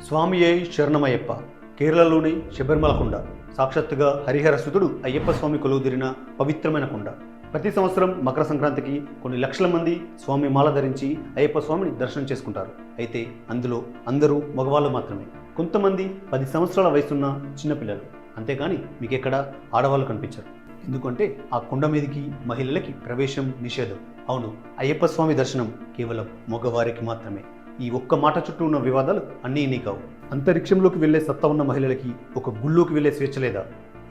స్వామియే శరణమయ్యప్ప. కేరళలోని శబరిమల కొండ సాక్షాత్తుగా హరిహరసుతుడు అయ్యప్ప స్వామి కొలువుదీరిన పవిత్రమైన కొండ. ప్రతి సంవత్సరం మకర సంక్రాంతికి కొన్ని లక్షల మంది స్వామి మాల ధరించి అయ్యప్ప స్వామిని దర్శనం చేసుకుంటారు. అయితే అందులో అందరూ మగవాళ్ళు మాత్రమే. కొంతమంది 10 సంవత్సరాల వయసున్న చిన్నపిల్లలు. అంతేకాని మీకెక్కడ ఆడవాళ్ళు కనిపించరు. ఎందుకంటే ఆ కొండ మీదకి మహిళలకి ప్రవేశం నిషేధం. అవును, అయ్యప్ప స్వామి దర్శనం కేవలం మగవారికి మాత్రమే. ఈ ఒక్క మాట చుట్టూ ఉన్న వివాదాలు అన్నీ ఇన్ని కావు. అంతరిక్షంలోకి వెళ్లే సత్తా ఉన్న మహిళలకి ఒక గుళ్ళోకి వెళ్లే స్వేచ్ఛ లేదా?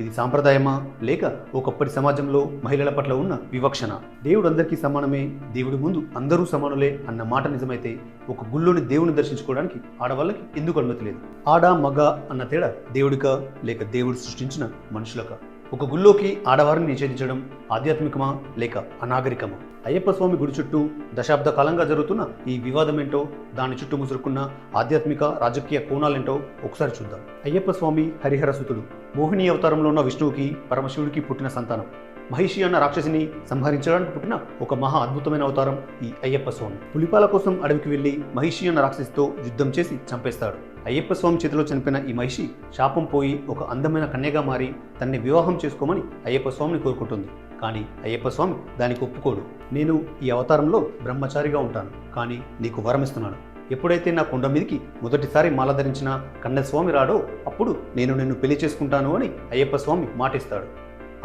ఇది సాంప్రదాయమా, లేక ఒకప్పటి సమాజంలో మహిళల పట్ల ఉన్న వివక్షణ? దేవుడు అందరికీ సమానమే, దేవుడి ముందు అందరూ సమానులే అన్న మాట నిజమైతే ఒక గుళ్ళోని దేవుని దర్శించుకోవడానికి ఆడవాళ్ళకి ఎందుకు అనుమతి లేదు? ఆడ మగ అన్న తేడా దేవుడికా, లేక దేవుడు సృష్టించిన మనుషులకా? ఒక గుళ్ళోకి ఆడవారిని నిషేధించడం ఆధ్యాత్మికమా, లేక అనాగరికమా? అయ్యప్ప స్వామి గుడి చుట్టూ దశాబ్ద కాలంగా జరుగుతున్న ఈ వివాదం ఏంటో, దాని చుట్టూ ముసురుకున్న ఆధ్యాత్మిక రాజకీయ కోణాలేంటో ఒకసారి చూద్దాం. అయ్యప్ప స్వామి హరిహరసుతుడు. మోహిని అవతారంలో ఉన్న విష్ణువుకి పరమశివుడికి పుట్టిన సంతానం. మహిషి అన్న రాక్షసిని సంహరించడానికి పుట్టిన ఒక మహా అద్భుతమైన అవతారం ఈ అయ్యప్ప స్వామి. పులిపాల కోసం అడవికి వెళ్లి మహిషి అన్న రాక్షసితో యుద్ధం చేసి చంపేస్తాడు. అయ్యప్ప స్వామి చేతిలో చనిపోయిన ఈ మహిషి శాపం పోయి ఒక అందమైన కన్యగా మారి తన్ని వివాహం చేసుకోమని అయ్యప్ప స్వామిని కోరుకుంటుంది. కానీ అయ్యప్ప స్వామి దానికి ఒప్పుకోడు. నేను ఈ అవతారంలో బ్రహ్మచారిగా ఉంటాను, కానీ నీకు వరమిస్తున్నాను. ఎప్పుడైతే నా కొండ మీదకి మొదటిసారి మాల ధరించిన కన్నస్వామి రాడో అప్పుడు నేను నిన్ను పెళ్లి చేసుకుంటాను అని అయ్యప్ప స్వామి మాటిస్తాడు.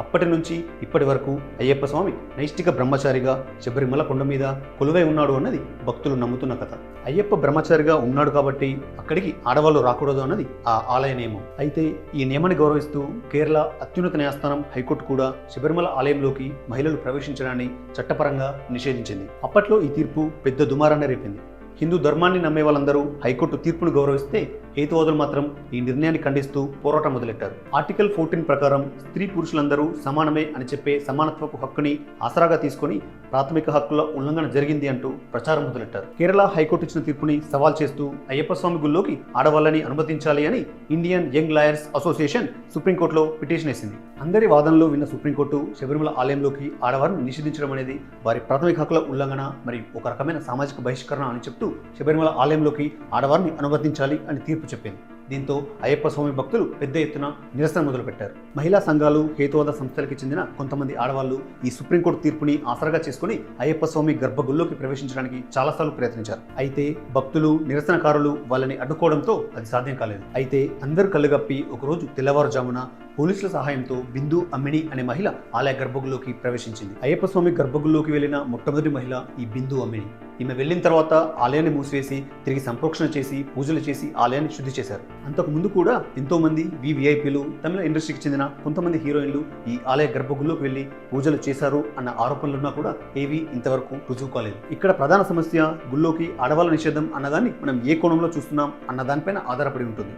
అప్పటి నుంచి ఇప్పటి వరకు అయ్యప్ప స్వామి నైష్టిక బ్రహ్మచారిగా శబరిమల కొండ మీద కొలువై ఉన్నాడు అన్నది భక్తులు నమ్ముతున్న కథ. అయ్యప్ప బ్రహ్మచారిగా ఉన్నాడు కాబట్టి అక్కడికి ఆడవాళ్ళు రాకూడదు అన్నది ఆ ఆలయ నియమం. అయితే ఈ నియమాన్ని గౌరవిస్తూ కేరళ అత్యున్నత న్యాయస్థానం హైకోర్టు కూడా శబరిమల ఆలయంలోకి మహిళలు ప్రవేశించడాన్ని చట్టపరంగా నిషేధించింది. అప్పట్లో ఈ తీర్పు పెద్ద దుమారాన్ని రేపింది. హిందూ ధర్మాన్ని నమ్మే వాళ్ళందరూ హైకోర్టు తీర్పును గౌరవిస్తే హేతువాదులు మాత్రం ఈ నిర్ణయాన్ని ఖండిస్తూ పోరాటం మొదలెట్టారు. ఆర్టికల్ 14 ప్రకారం స్త్రీ పురుషులందరూ సమానమే అని చెప్పే సమానత్వపు హక్కుని ఆసరాగా తీసుకొని ప్రాథమిక హక్కుల ఉల్లంఘన జరిగింది అంటూ ప్రచారం మొదలెట్టారు. కేరళ హైకోర్టు ఇచ్చిన తీర్పుని సవాల్ చేస్తూ అయ్యప్ప స్వామి గుళ్ళోకి ఆడవాళ్ళని అనుమతించాలి అని ఇండియన్ యంగ్ లాయర్స్ అసోసియేషన్ సుప్రీంకోర్టులో పిటిషన్ వేసింది. అందరి వాదనలు విన్న సుప్రీంకోర్టు శబరిమల ఆలయంలోకి ఆడవారిని నిషేధించడం అనేది వారి ప్రాథమిక హక్కుల ఉల్లంఘన మరియు ఒక రకమైన సామాజిక బహిష్కరణ అని చెప్తూ శబరిమల ఆలయంలోకి ఆడవారిని అనుమతించాలి అని తీర్పు చెప్పింది. దీంతో అయ్యప్ప స్వామి భక్తులు పెద్ద ఎత్తున నిరసన మొదలుపెట్టారు. మహిళా సంఘాలు, హేతువాద సంస్థలకి చెందిన కొంతమంది ఆడవాళ్లు ఈ సుప్రీంకోర్టు తీర్పుని ఆసరాగా చేసుకుని అయ్యప్ప స్వామి గర్భగుడిలోకి ప్రవేశించడానికి చాలాసార్లు ప్రయత్నించారు. అయితే భక్తులు, నిరసనకారులు వాళ్ళని అడ్డుకోవడంతో అది సాధ్యం కాలేదు. అయితే అందరూ కళ్ళుగప్పి ఒకరోజు తెల్లవారుజామున పోలీసుల సహాయంతో బిందు అమ్మిణి అనే మహిళ ఆలయ గర్భగుడిలోకి ప్రవేశించింది. అయ్యప్ప స్వామి గర్భగుడిలోకి వెళ్లిన మొట్టమొదటి మహిళ ఈ బిందు అమ్మిణి. ఈమె వెళ్లిన తర్వాత ఆలయాన్ని మూసివేసి తిరిగి సంప్రోక్షణ చేసి పూజలు చేసి ఆలయాన్ని శుద్ధి చేశారు. అంతకు ముందు కూడా ఎంతో మంది వివిఐపీలు, తమిళ ఇండస్ట్రీకి చెందిన కొంతమంది హీరోయిన్లు ఈ ఆలయ గర్భగుడిలోకి వెళ్లి పూజలు చేశారు అన్న ఆరోపణలున్నా కూడా ఏవి ఇంతవరకు రుజువు కాలేదు. ఇక్కడ ప్రధాన సమస్య గుళ్ళోకి ఆడవాళ్ళ నిషేధం అన్నదాన్ని మనం ఏ కోణంలో చూస్తున్నాం అన్న దానిపైన ఆధారపడి ఉంటుంది.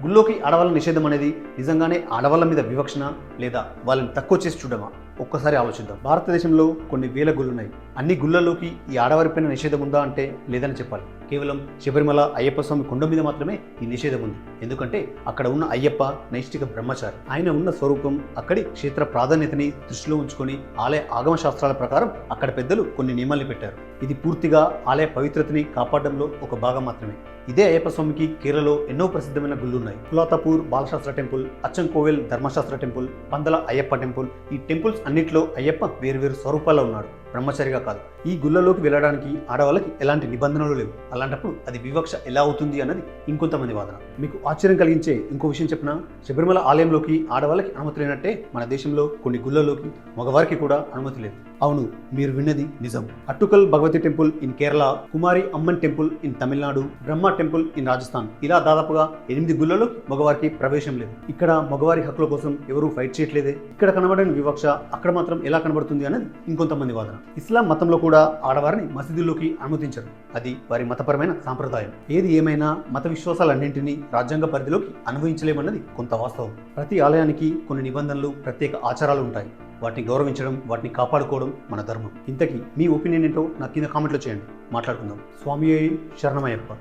గుళ్ళోకి ఆడవాళ్ళ నిషేధం అనేది నిజంగానే ఆడవాళ్ళ మీద వివక్షణ, లేదా వాళ్ళని తక్కువ చేసి చూడమా? ఒక్కసారి ఆలోచిద్దాం. భారతదేశంలో కొన్ని వేల గుళ్ళున్నాయి. అన్ని గుళ్ళలోకి ఈ ఆడవారిపైన నిషేధం ఉందా అంటే లేదని చెప్పాలి. కేవలం శబరిమల అయ్యప్ప స్వామి కొండ మీద మాత్రమే ఈ నిషేధం ఉంది. ఎందుకంటే అక్కడ ఉన్న అయ్యప్ప నైష్టిక బ్రహ్మచారి. ఆయన ఉన్న స్వరూపం, అక్కడి క్షేత్ర ప్రాధాన్యతని దృష్టిలో ఉంచుకొని ఆలయ ఆగమ శాస్త్రాల ప్రకారం అక్కడ పెద్దలు కొన్ని నియమాలు పెట్టారు. ఇది పూర్తిగా ఆలయ పవిత్రతని కాపాడడంలో ఒక భాగం మాత్రమే. ఇదే అయ్యప్ప స్వామికి కేరళలో ఎన్నో ప్రసిద్ధమైన గుళ్ళున్నాయి. కులాతపూర్ బాలశాస్త్ర టెంపుల్, అచ్చంకోవెల్ ధర్మశాస్త్ర టెంపుల్, పందల అయ్యప్ప టెంపుల్. ఈ టెంపుల్స్ అన్నిట్లో అయ్యప్ప వేరువేరు స్వరూపాల్లో ఉన్నాడు, బ్రహ్మచారిగా కాదు. ఈ గుళ్ళలోకి వెళ్ళడానికి ఆడవాళ్ళకి ఎలాంటి నిబంధనలు లేవు. అలాంటప్పుడు అది వివక్ష ఎలా అవుతుంది అన్నది ఇంకొంతమంది వాదన. మీకు ఆశ్చర్యం కలిగించే ఇంకో విషయం చెప్పినా, శబరిమల ఆలయంలోకి ఆడవాళ్ళకి అనుమతి లేనట్టే మన దేశంలో కొన్ని గుళ్ళలోకి మగవారికి కూడా అనుమతి లేదు. అవును, మీరు విన్నది నిజం. Attukal Bhagavathi temple in Kerala, Kumari Amman temple in Tamil Nadu, Brahma temple in Rajasthan, ఇలా దాదాపుగా 8 గుళ్ళలో మగవారికి ప్రవేశం లేదు. ఇక్కడ మగవారి హక్కుల కోసం ఎవరూ ఫైట్ చేయట్లేదే. ఇక్కడ కనబడని వివక్ష అక్కడ మాత్రం ఎలా కనబడుతుంది అనేది ఇంకొంతమంది వాదన. ఇస్లాం మతంలో కూడా ఆడవారిని మసీదుల్లోకి అనుమతించరు. అది వారి మతపరమైన సాంప్రదాయం. ఏది ఏమైనా మత విశ్వాసాలన్నింటినీ రాజ్యాంగ పరిధిలోకి అనుభవించలేమన్నది కొంత వాస్తవం. ప్రతి ఆలయానికి కొన్ని నిబంధనలు, ప్రత్యేక ఆచారాలు ఉంటాయి. వాటిని గౌరవించడం, వాటిని కాపాడుకోవడం మన ధర్మం. ఇంతకీ మీ ఒపీనియన్ ఏంటో నాకు కింద కామెంట్లో చేయండి, మాట్లాడుకుందాం. స్వామియే శరణమయ్యప్ప.